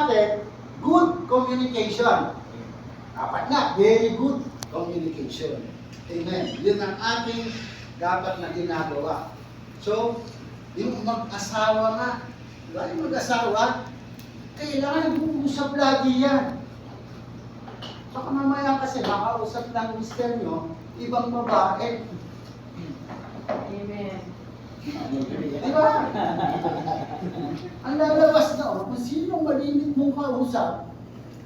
natin, good communication. Dapat nga, very good communication. Amen. Yun ang ating dapat na ginagawa. So, yung mag-asawa nga, diba? Yung mag-asawa, kailangan nag-uusap lagi yan. Baka mamaya kasi makausap ng mister nyo, ibang babae. Amen. Diba? Ang lalabas na, kung sino malimit mong kausap,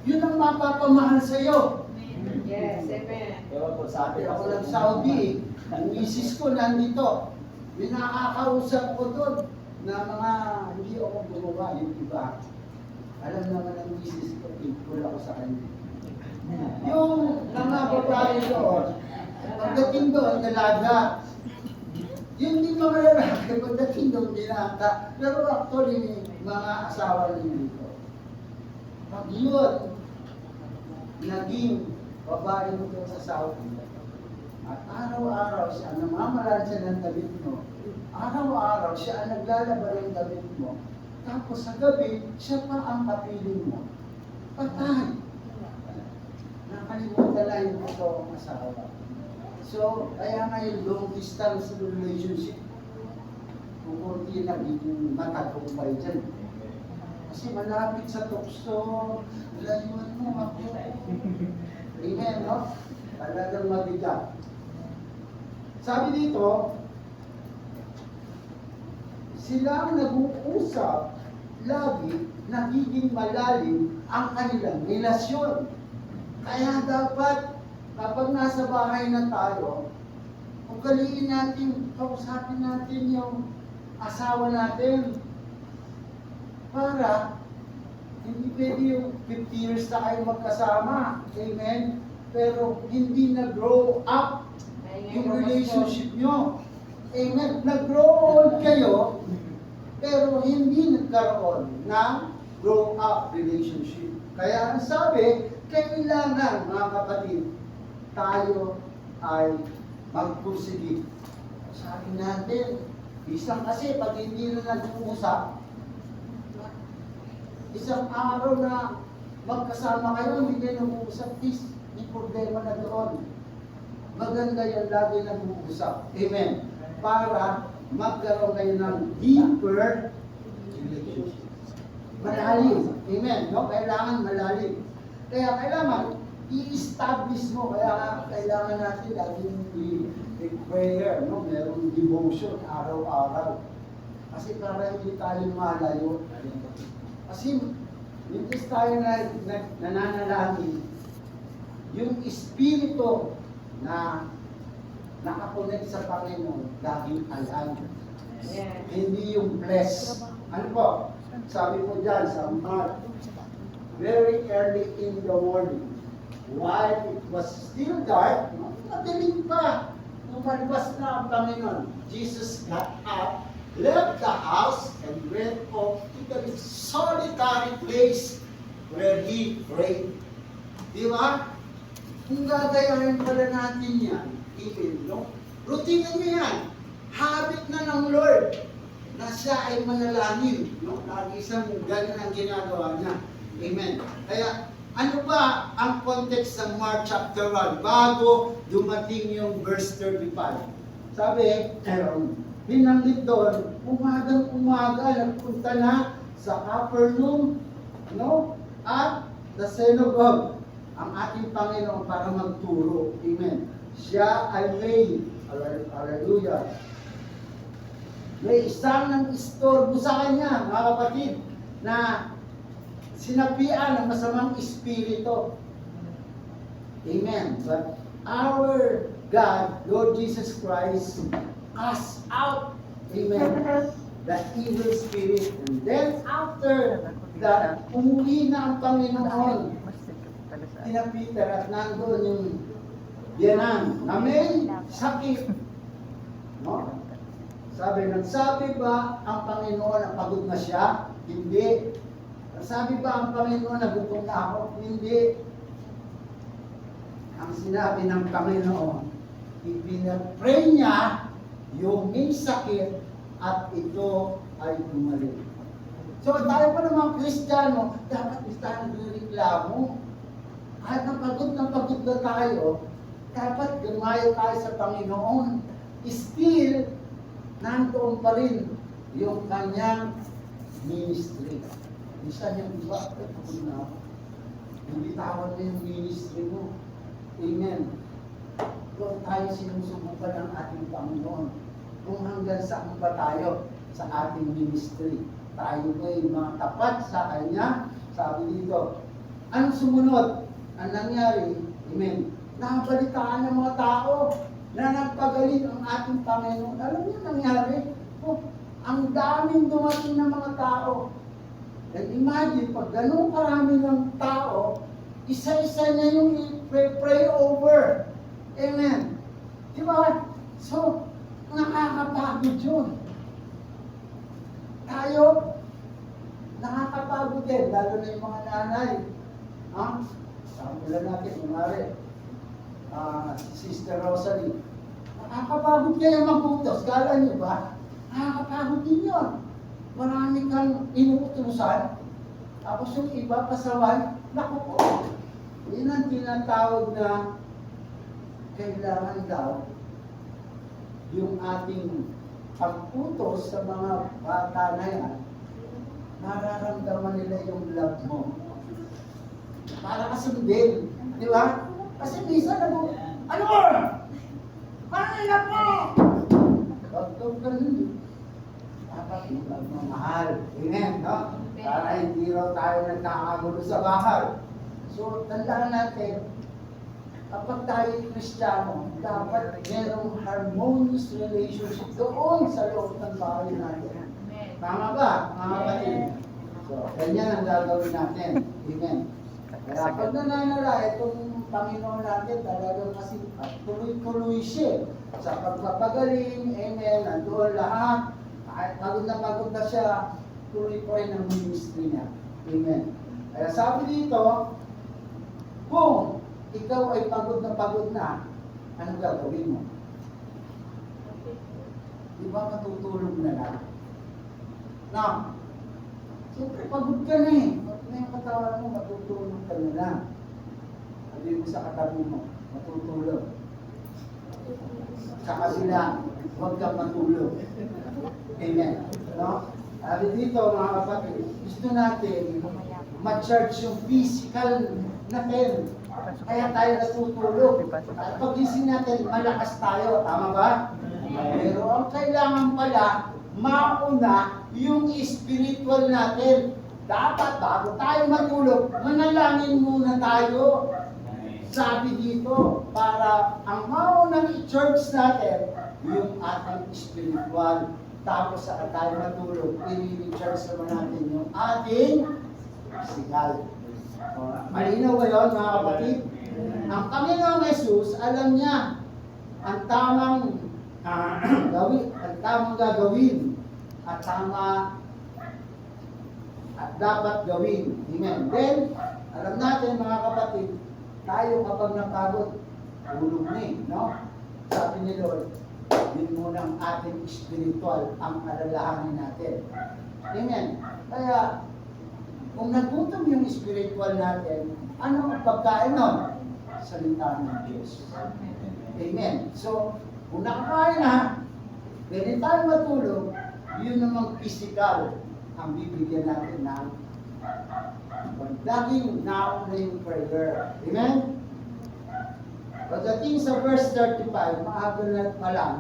yun ang mapapamahal sa'yo. Yes, amen. Sabi ako ng Saudi, ang misis ko nandito. May nakakausap ko doon na mga hindi ako gumawa yung iba. Alam naman ang misis ko, thankful ako sa kanya. Yung mga babae doon, pagdating doon, dalaga. Yung di mga lalaki, pagdating doon, dinata. Pero actually, mga asawa rin dito. Pag yun, naging babae mo doon sa Saudi, at araw-araw siya, namamalan siya ng damit mo, araw-araw siya ang naglalaba ng damit mo, tapos sa gabi, siya pa ang kapiling mo. Patay! Nakalimutan na yung totoong asawa. So, kaya nga yung long distance relationship, kukunti na yung matagumpay dyan. Kasi malapit sa tukso, layuan mo ako. Amen, no? Talagang mabigat. Sabi dito, sila ang nag-uusap, lagi, nagiging malalim ang kanilang relasyon. Kaya dapat, kapag nasa bahay na tayo, ugaliin natin, kausapin natin yung asawa natin. Para, hindi pwede yung 50 years na kayo magkasama. Amen? Pero hindi na-grow up yung relationship nyo. Amen? Nag-grow old kayo, pero hindi nagkaroon ng grow up relationship. Kaya ang sabi, kailangan mga kapatid, tayo ay magpursige. Sabi natin, isang kasi pag hindi na nag-uusap, isang araw na magkasama kayo, hindi kayo nag-uusap, may problema na doon. Maganda yan, lagi nag-uusap. Amen. Para magkaroon kayo ng deeper relationship. Malalim. Amen. No? Kailangan malalim. Kaya kailangan i-establish mo. Kaya kailangan natin laging i-prayer. No? Merong devotion araw-araw. Kasi para hindi tayo malayo. Kasi hindi tayo nananalangin. Yung espiritu na nakakonect sa Panginoon, laging alam. Yeah. Hindi yung flesh. Ano po? Sabi mo dyan sa Mark, very early in the morning, while it was still dark, madilim pa, lumalabas na ang Panginoon. Jesus got up, left the house, and went off to the solitary place where he prayed. Di ba? Kung gagayahin pala natin yan, even, no? Routine nyo yan. Habit na ng Lord na siya ay manalangin. No? Lagi siyang ganun ang ginagawa niya. Amen. Kaya, ano ba ang context ng Mark chapter 1 bago dumating yung verse 35? Sabi, binanggit doon, umagang-umaga, nagpunta na sa Capernaum, no? At the synagogue, ang ating Panginoon para magturo. Amen. Siya ay may, hallelujah, may isang ng istorbo sa kanya, mga kapatid, na sinapian ng masamang espiritu. Amen. But our God, Lord Jesus Christ, cast out, amen, that evil spirit. And then after that, umuwi na ang Panginoon kina Peter at nandoon yung biyanan na may sakit. No? Nagsabi ba ang Panginoon na pagod na siya? Hindi. Nagsabi ba ang Panginoon na gutom na ako? Hindi. Ang sinabi ng Panginoon, ipinapray niya yung may sakit at ito ay gumaling. So tayo pa ng mga Kristiyano, dapat hindi tayo nagreklamo. Kahit napagod na tayo, dapat gumayo tayo sa Panginoon. Still, nandoon pa rin yung kanyang ministry. Isa niyang iba, pagod na ako. Hindi tawan na yung ministry mo. Amen. Doon tayo sinusubukan ng ating Panginoon. Kung hanggang saan ba tayo sa ating ministry. Tayo ay mga tapat sa Kanya. Sabi dito, anong sumunod? Ang nangyari, amen, nakabalitaan ng mga tao na nagpagaling ang ating Panginoon. Alam niyo nangyari? Oh, ang daming dumating ng mga tao. And imagine, pag ganun karami ng tao, isa-isa niya yung pray over. Amen. Di ba? So, nakakapagod yun. Tayo, nakakapagod din, lalo na yung mga nanay. Ha? Sabi natin, kumari, Sister Rosalie, nakakapagod kayo magputos. Kala niyo ba? Nakakapagod din yun. Marami kang inuutusan, tapos yung iba pasaway, naku po. Yun ang tinatawag na kailangan daw yung ating pagputos sa mga bata na yan, nararamdaman nila yung love mo. Para kasundin, di ba? Kasi minsan ano mo? Parang ilan mo? Huwag daw ganun. Dapat yung magmamahal. Amen, no? Para hindi raw tayo nagkakagulo sa bahay. So, tandaan natin, kapag tayo Kristiyano, dapat merong harmonious relationship doon sa loob ng bahay natin. Tama ba, mga kapatid? So, ganyan ang gagawin natin. Amen. Kaya pag nananala, itong Panginoon natin talagang kasi tuloy-tuloy siya. Sa pagpapagaling, amen, nandoon lahat. Kahit pagod na siya, tuloy pa rin ang ministry niya. Amen. Kaya sabi dito, kung ikaw ay pagod na, ano gagawin mo? Di ba matutulog na lang? Na, siyempre pagod ka na eh. Na yung katawan mo, matutulog ka na lang. Sabi mo sa katabi mo, matutulog. Sa kabila, huwag kang matulog. Amen. No? Sabi dito, mga kapatid, gusto natin ma-charge yung physical natin. Kaya tayo natutulog. At pag-gising natin, malakas tayo. Tama ba? Pero ang kailangan pala, mauna yung spiritual natin. Dapat bago tayo matulog, manalangin muna tayo. Sabi dito, para ang maunang i-church natin, yung ating spiritual. Tapos sa tayo matulog, i-recharge naman natin yung ating physical. Malinaw ba yun, mga kapatid? Ang Panginoong Jesus, alam niya ang tamang gagawin at dapat gawin. Amen. Then, alam natin, mga kapatid, tayo kapag napagod, tulog na eh, no? Sabi ni Lord, yun muna ang ating spiritual ang alalahanin natin. Amen. Kaya, kung nagutom yung spiritual natin, ano ang pagkain nun? Salita ng Diyos. Amen. So, kung nakakain na, pwede tayo matulog, yun namang physical ang bibigyan natin ng laging nauna yung prayer. Amen? Pagdating sa verse 35, maaga na pa lang,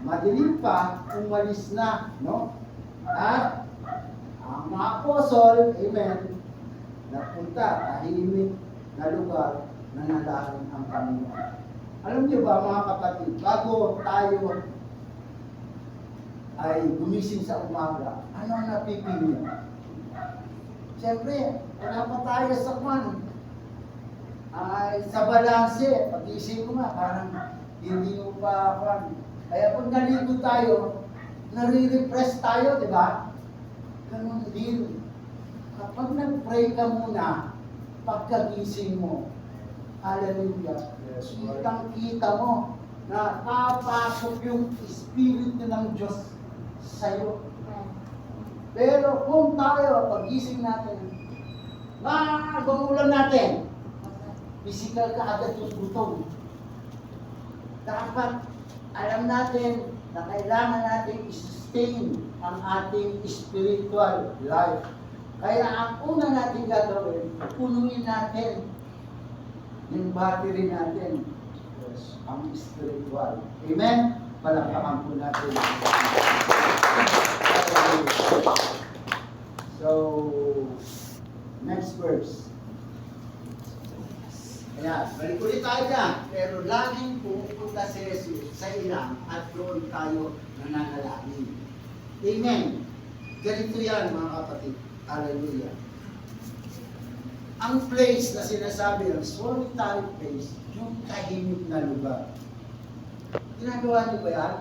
madilim pa, umalis na, no? At ang mga apostol, amen, napunta, tahimik na lugar na nalarin ang Panginoon. Alam niyo ba, mga kapatid, bago tayo ay gumising sa umaga, ano ang napipili? Siyempre, wala pa tayo sa kwan. Ay, sa balanse, pag-isip ko nga, parang hindi mo pa kwan. Kaya pag naligo tayo, nare-refresh tayo, di ba? Ganun din. Kapag nag-pray ka muna, pagkagising mo, hallelujah, kitang-kita mo na papasok yung Espiritu ng Diyos sa'yo. Pero kung tayo, pagising natin, magugulan natin, physical ka agad yung gutom. Dapat alam natin na kailangan natin i-sustain ang ating spiritual life. Kaya ang una natin gagawin, punuin natin yung battery natin. Yes, ang spiritual. Amen? Palakpakan po natin. So, next verse. Ayan, balik ulit tayo dyan. Pero laging pumupunta si Jesus sa ilang at doon tayo nananalangin. Amen. Ganito yan mga kapatid. Hallelujah. Ang place na sinasabi, ang solitary place, yung tahimik na lugar. Ginagawa niyo ba yan?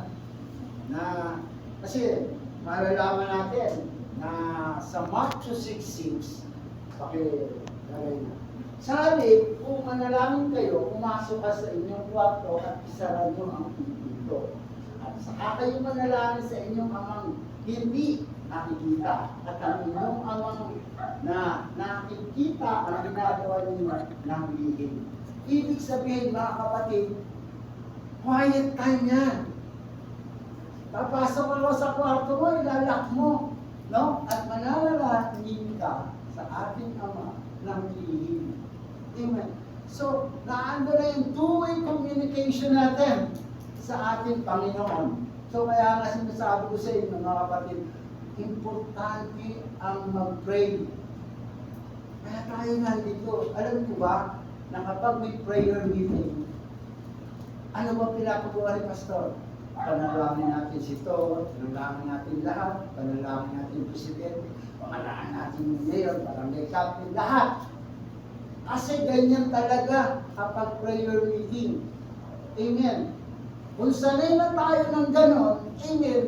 Kasi malalaman natin na sa Matthew 6:6, pakilagay na. Sa halip, kung manalangin kayo, pumasok ka sa inyong kwarto at isara niyo ang pinto. At saka kayo manalangin sa inyong amang hindi nakikita. At ang inyong amang na nakikita ang ginagawa niyo ng lihim. Ibig sabihin mga kapatid, quiet time yan. Papasok mo sa kwarto mo, ilalak mo. No? At mananalangin ka sa ating Ama ng lihim. Amen. So, naando na yung two-way communication natin sa ating Panginoon. So, kaya nga sinasabi ko sa inyo, mga kapatid, importante ang mag-pray. Kaya tayo nandito. Alam ko ba, na kapag may prayer meeting, ano ba pinapagawa ni Pastor? Panalangin natin si Tor, panalangin natin lahat, panalangin natin yung Presidente, panalangin natin yung Mayor, Barangay Captain, lahat. Kasi ganyan talaga kapag prayer meeting. Amen. Kung sanay na tayo ng ganon, amen,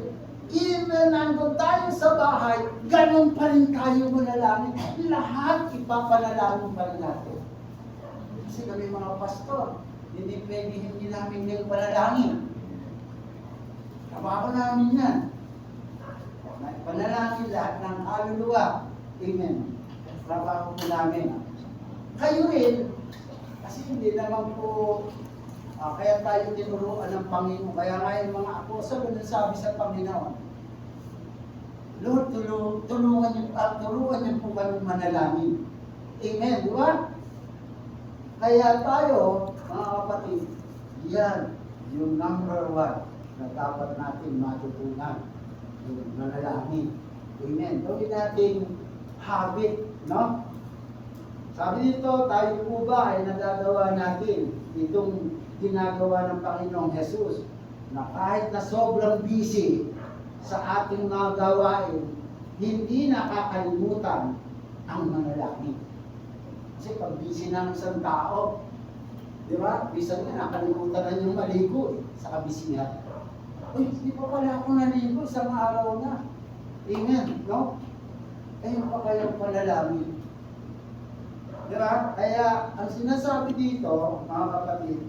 even nandun tayo sa bahay, ganon pa rin tayo manalangin. Lahat ipapanalangin pa rin natin. Kasi kami mga pastor, hindi pwede hindi namin yung panalangin. Trabaho namin yan. Panalangin lahat ng kaluluwa. Amen. Trabaho po namin. Kayo rin, kasi hindi naman po, kaya tayo tinuruan ng Panginoon. Kaya nga yung mga apostol na sabi sa Panginoon, Lord, tulungan niyo po kami manalangin. Amen, di ba? Kaya tayo, mga kapatid, yan, yung number 1 na dapat natin matutunan, yung manalangin. Amen. Gawin natin habit, no? Sabi dito, tayo po ba ay nagagawa natin itong ginagawa ng Panginoong Jesus na kahit na sobrang busy sa ating mga gawain, hindi nakakalimutan ang manalangin. Kasi pag busy ng isang tao, di ba? Bisan nga nakalimutan na yung maligo sa kabisihan. Uy, di pa pala ako naligo isang araw na. Amen, no? Ayun pa kayong panalangin. Diba? Kaya, ang sinasabi dito, mga kapatid,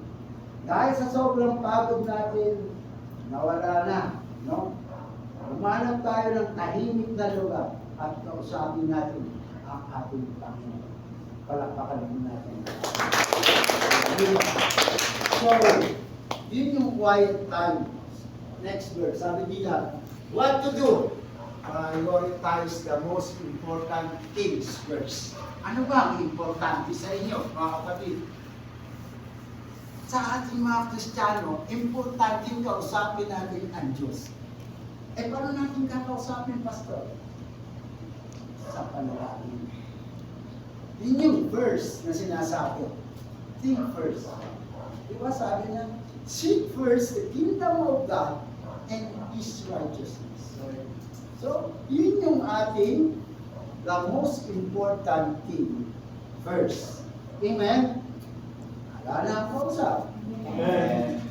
dahil sa sobrang pagod natin, nawala na, no? Umanap tayo ng tahimik na lugar at kausapin natin ang ating Panginoon. Palakpakan din natin. So, yun yung quiet time. Next verse, sabi nila, what to do? Prioritize the most important things first. Ano ba ang importante sa inyo, mga kapatid? Sa ating mga Kristiyano, importante yung kausapin natin ang Diyos. Eh, paano natin kakausapin, Pastor? Sa panalangin. Yun yung verse na sinasabi. Think first. Diba sabi niya, seek first the kingdom of God and His righteousness. So, yun yung ating the most important thing first. Amen? Wala na ang kausap. Amen.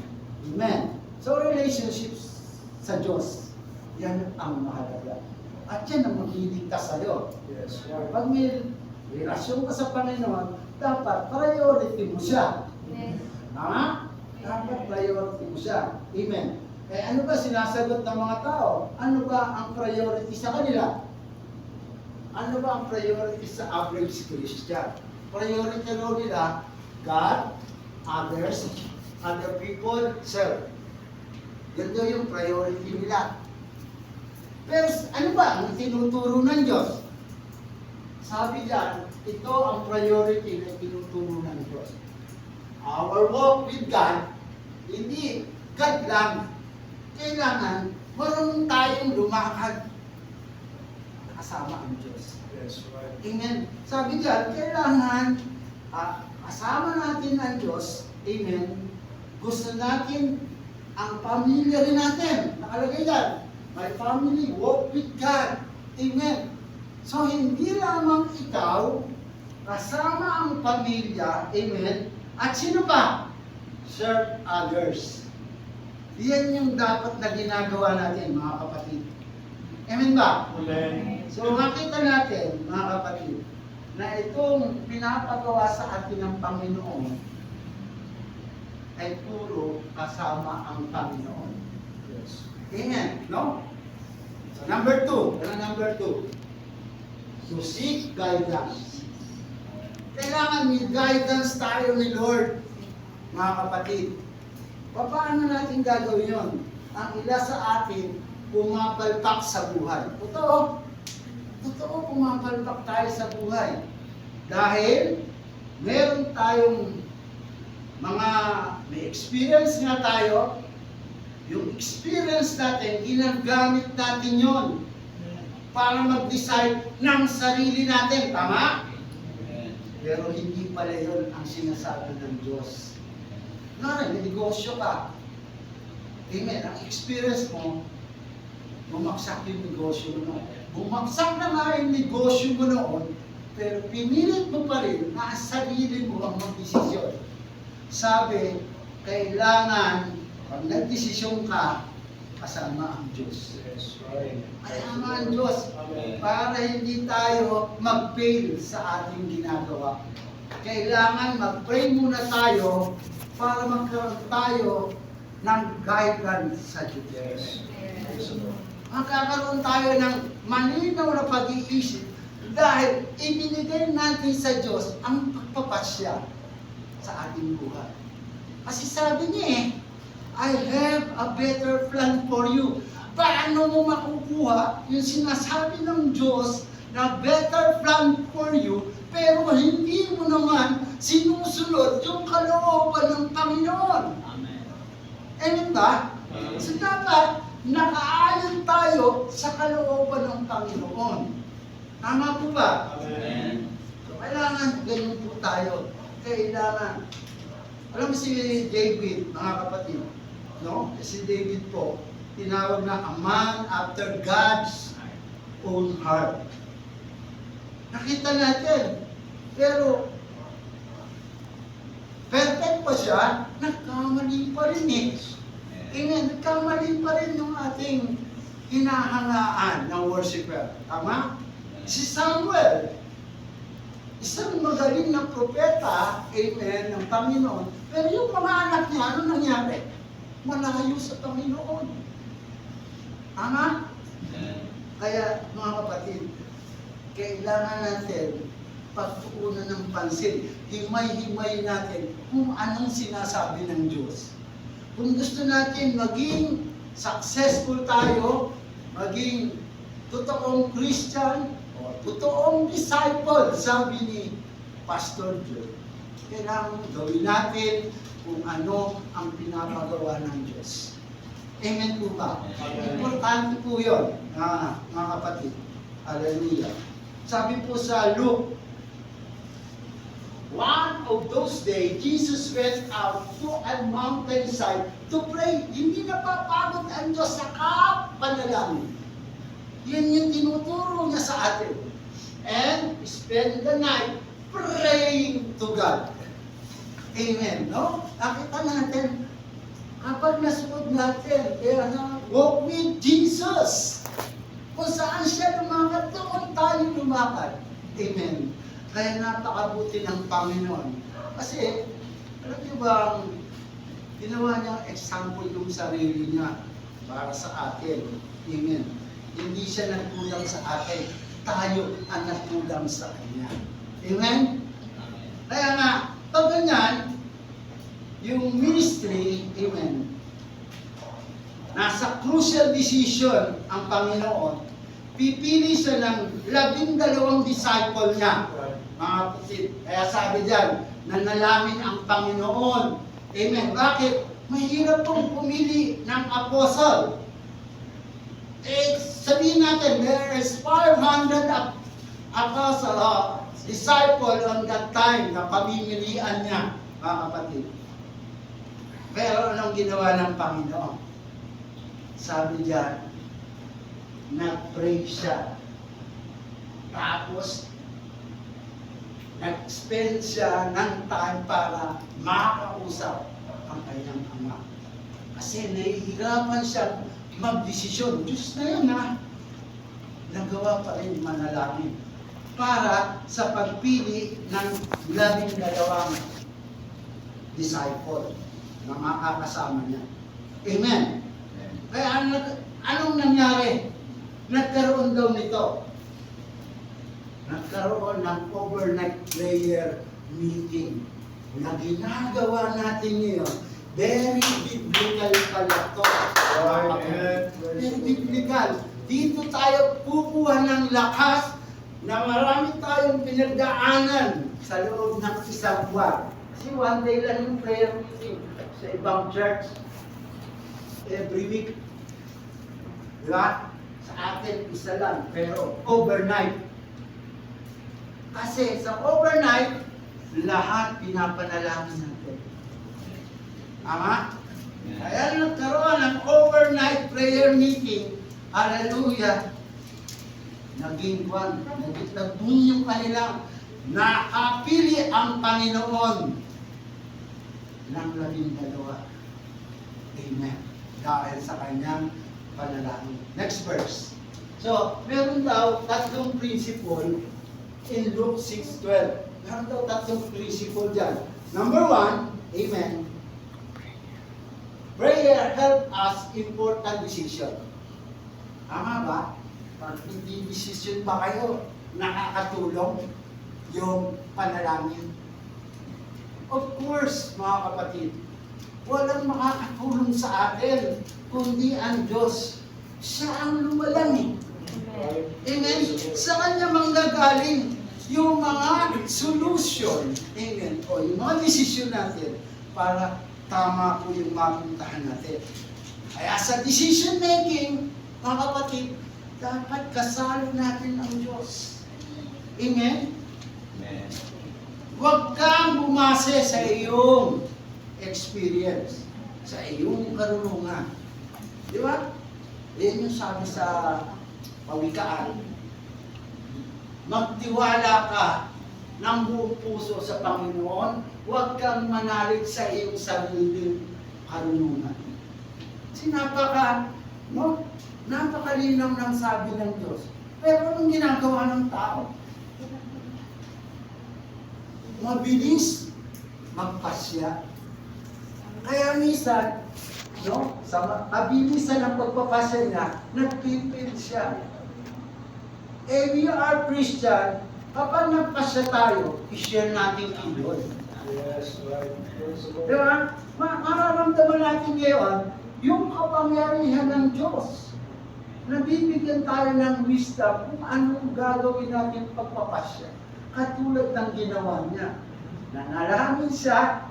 Amen. So, relationships sa Diyos, yan ang mahalaga. At yan ang magdidigtas sa'yo. Yes. Pag may relasyon ka sa Panginoon, dapat priority mo siya. Tama? Dapat priority mo siya. Amen. Eh ano ba sinasagot ng mga tao? Ano ba ang priority sa kanila? Ano ba ang priority sa average Christian? Priority raw nila, God, others, other people, self. Ganito yung priority nila. Pero ano ba ang tinuturo ng Diyos? Sabi diyan, ito ang priority na tinuturo ng Diyos. Our walk with God, hindi God lang. Kailangan marunong tayong lumakad kasama ang Diyos. Yes, right. Amen. Sabi diyan, kailangan kasama natin ang Diyos. Amen. Gusto natin ang pamilya rin natin. Nakalagay diyan, my family walk with God. Amen. So, hindi lamang ikaw, kasama ang pamilya, amen, at sino pa? Serve others. Yan yung dapat na ginagawa natin, mga kapatid. Amen ba? Amen. So, makita natin, mga kapatid, na itong pinapagawa sa atin ng Panginoon ay puro kasama ang Panginoon. Yes. Amen, no? So, number 2, number 2. To seek guidance. Kailangan may guidance tayo ni Lord, mga kapatid. Paano natin gagawin yun? Ang ila sa atin, pumapalpak sa buhay. Totoo. Totoo, pumapalpak tayo sa buhay. Dahil, meron tayong may experience nga tayo. Yung experience natin, ginagamit natin yon para mag-decide ng sarili natin. Tama? Pero hindi pala yun ang sinasabi ng Diyos. May negosyo ka. Amen. Ang experience mo, bumagsak yung negosyo mo noon. Bumagsak na nga yung negosyo mo noon, pero pinilit mo pa rin na sarili mo ang magdesisyon. Sabi, kailangan, pag nagdesisyon ka, kasama ang Diyos. Yes, right. Kasama ang Diyos Amen. para hindi tayo mag-fail sa ating ginagawa. Kailangan mag-pray muna tayo para magkaroon tayo ng guidance sa Diyos. Yes. Yes, Lord. Magkakaroon tayo ng malinaw na pag-iisip dahil ibinigay natin sa Diyos ang pagpapasya sa ating buhay. Kasi sabi niya I have a better plan for you. Paano mo makukuha yung sinasabi ng Diyos na better plan for you, pero hindi mo naman sinusunod yung kalooban ng Panginoon? Amen. Amen ba? So dapat nakaayon tayo sa kalooban ng Panginoon. Tama po ba? Amen. So kailangan ganyan po tayo. Kailangan. Alam mo si David, mga kapatid, no? Si David po, tinawag na a man after God's own heart. Nakita natin. Pero, perfect pa siya, nagkamali pa rin eh. Amen. Nagkamali pa rin yung ating hinahangaan ng worshiper. Tama? Si Samuel, isang magaling na propeta, amen, ng Panginoon. Pero yung mga anak niya, ano nangyari? Malayo sa Panginoon. Tama? Kaya, mga kapatid, kailangan natin pagtuunan ng pansin. Himay-himay natin kung anong sinasabi ng Diyos. Kung gusto natin maging successful tayo, maging totoong Christian, o totoong disciple, sabi ni Pastor Joe, kailangan gawin natin kung ano ang pinapagawa ng Diyos. Amen po ba? Amen. Importante po yun, mga kapatid. Hallelujah. Sabi po sa Luke, one of those days, Jesus went out to a mountainside to pray. Hindi napapagod ang Diyos sa panalangin. Yan yung tinuturo niya sa atin. And spend the night praying to God. Amen, no? Nakita natin, kapag nasunod natin, kaya na, walk with Jesus. Kung saan siya lumakad, doon tayo lumakad. Amen. Kaya napakabuti ng Panginoon. Kasi, alam niyo ba, ginawa niyang example yung sarili niya para sa atin. Amen. Hindi siya nagkulang sa atin. tayo ang natulang sa Kanya. Amen? Kaya nga, pag ganyan, yung ministry, amen, nasa crucial decision ang Panginoon, pipili siya ng 12 disciple niya, mga kapatid. Kaya sabi diyan, nanalangin ang Panginoon. Amen. Bakit? Mahirap pong pumili ng apostle. Sabihin natin, there is 500 apostle, disciple on that time na pamimilian niya, mga kapatid. Pero anong ginawa ng Panginoon? Sabi diyan, nag-pray siya. Tapos, nag-spend siya ng time para makausap ang kanyang ama. Kasi nahihirapan siya magdesisyon. Diyos na yun ha. Nagawa pa rin manalangin para sa pagpili ng 12 disciple na makakasama niya. Amen. Kaya anong nangyari? Nagkaroon daw nito. Nagkaroon ng overnight prayer meeting na ginagawa natin ngayon. Very biblical pala ito. Very biblical. Dito tayo kukuha ng lakas na marami tayong pinagdaanan sa loob ng isang buwan. Kasi one day lang yung prayer meeting sa ibang church. Every week. Diba? Sa atin, isa lang. Pero overnight. Kasi sa overnight, lahat pinapanalangin natin. Tama? Kaya nagkaroon ng overnight prayer meeting. Hallelujah! Naging naging yung kanilang nakapili ang Panginoon ng 12. Amen. Dahil sa kanyang panalangin. Next verse. So, meron daw tatlong principle in Luke 6:12. Meron daw tatlong principle dyan. Number 1, amen. Prayer help us important decision. Tama ba? Pag hindi decision pa kayo, nakakatulong yung panalangin. Of course, mga kapatid, walang makakatulong sa atin, kundi ang Diyos. Siya ang lumalang eh. Amen? Sa Kanya manggagaling yung mga solution. Amen? O yung mga desisyon natin para tama po yung mapuntahan natin. Kaya sa decision making, mga kapatid, dapat kasalo natin ang Diyos. Amen? Amen. Huwag kang bumase sa iyong experience, sa iyong karunungan. Di ba? Yan yung sabi sa Pawikaan. Magtiwala ka ng buong puso sa Panginoon, huwag kang manalig sa iyong sariling karunungan. Kasi napakalinaw ng sabi ng Diyos. Pero anong ginagawa ng tao? Mabilis magpasya. Kaya minsan, sa mabilisan ng pagpapasya niya, nagpipil siya. We are Christian, kapag nagpasya tayo, i-share natin iyon. Yes, right. Di ba? Mararamdaman natin ngayon, yung kapangyarihan ng Diyos. Nabibigyan tayo ng wisdom kung anong gagawin natin pagpapasya. Katulad ng ginawa niya. Nanalangin siya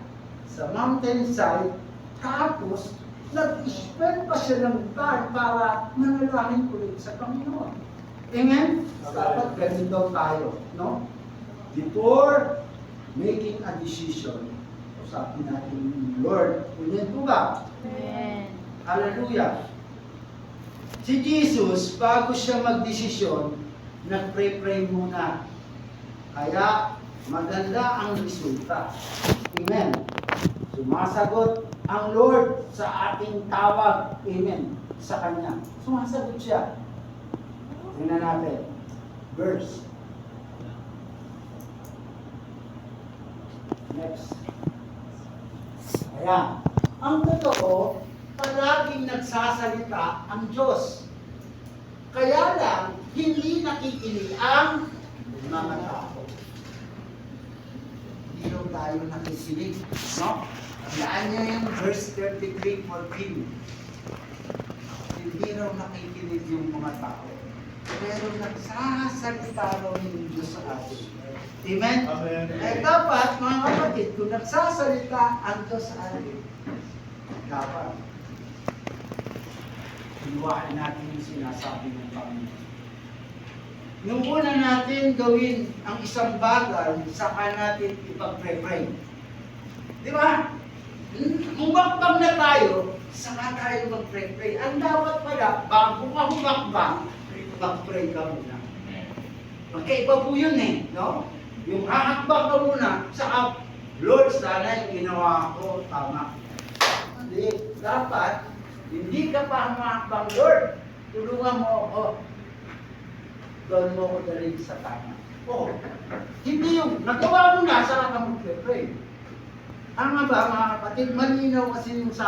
sa mountainside, tapos nag-spend pa siya ng time para manalangin ulit sa Panginoon. Amen? Dapat ganun daw tayo, no? Before making a decision, sabi natin, Lord, ulit po ba? Amen. Hallelujah! Si Jesus, bago siya magdesisyon, nag-pray muna. Kaya, maganda ang resulta. Amen. Sumasagot ang Lord sa ating tawag. Amen. Sa Kanya. Sumasagot siya. Tingnan natin. Verse. Next. Ayan. Ang totoo, palaging nagsasalita ang Diyos. Kaya lang, hindi nakikinig ang mga tao. Hindi daw tayo nakikinig, no? Tandaan niyo yung verse 33:14. Hindi raw nakikinig yung mga tao. Pero nagsasalita raw yung Diyos sa atin. Amen? Amen. Eh dapat, mga kapatid, kung nagsasalita ang Diyos sa atin, dapat inuwain natin yung sinasabi ng Panginoon. Nung una natin gawin ang isang bagay, saka natin ipag-pray. Di ba? Humakbang na tayo, saka tayo mag-pray. Ang dapat pala, bago ka humakbang, mag-pray ka muna. Magkaiba po yun eh, no? Yung hahakbang ka muna, saka, Lord, sana yung ginawa ko, tama. Hindi, dapat, hindi ka pa humakbang, Lord, tulungan mo ako. Doon mo ko dalhin sa tama. Oh, hindi yung nagawa mo na, saka ka mag-pray. Tama ba mga kapatid? Malinaw kasi yung sa